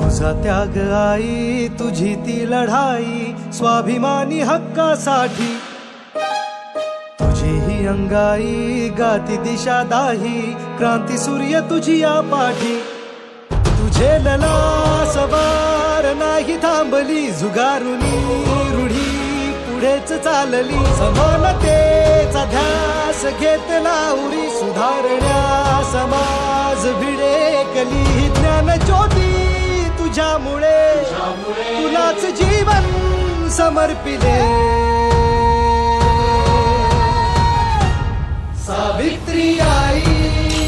तुझा त्याग आई, तुझी ती लढाई स्वाभिमानी हक्कासाठी, तुझी ही अंगाई गाती दिशा दाही, क्रांती सूर्य तुझी या पाठी. तुझे लला सवार नाही थांबली, झुगारुनी रूढी पुढेच चालली. समानतेचा ध्यास घेतला उरी, सुधारण्या समाज भिडेकली. ज्ञान ज्योती तुझ्यामुळे तुलाच जीवन समर्पिले. सावित्री आई,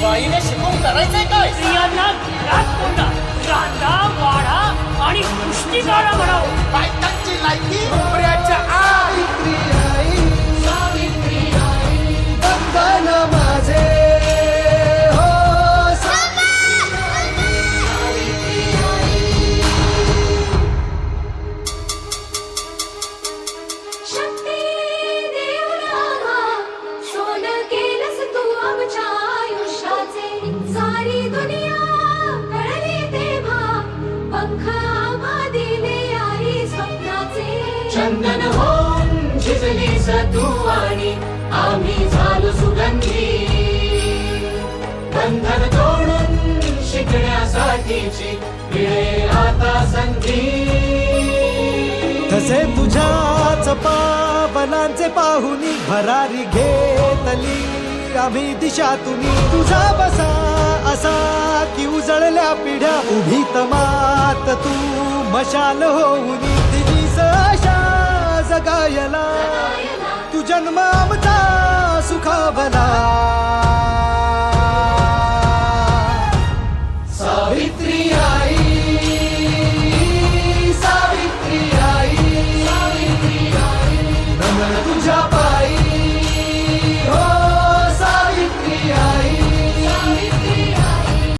बाईने शिकवून करायचंय काय? स्त्रियांना घरात कोंडा, कांदा वाढा आणि पुष्टी काढा म्हणावं. बायकांची लायकी नोकऱ्याच्या आई. सावित्री आई, वंदन माझे हो. शक्ती देवराहा, शोध केलंस तू आमच्या आयुष्याचे. सारी दुनिया कळली तेव्हा, पंख आम्हा दिले आई स्वप्नाचे. चंदन होऊन झिजलीस तू आणि आम्ही झालो सुगंधी. बंधन तोडून शिकण्यासाठीची मिळे आता संधी. तसे तुझ्याच पावलांचे पाहुनी भरारी घेतली आम्ही दिशा तुम्ही. तुझा बसा असा की उजळल्या पिढ्या, उभी तमात तू मशाल होऊनी. दिलीस आशा जगायला, तू जन्म आमचा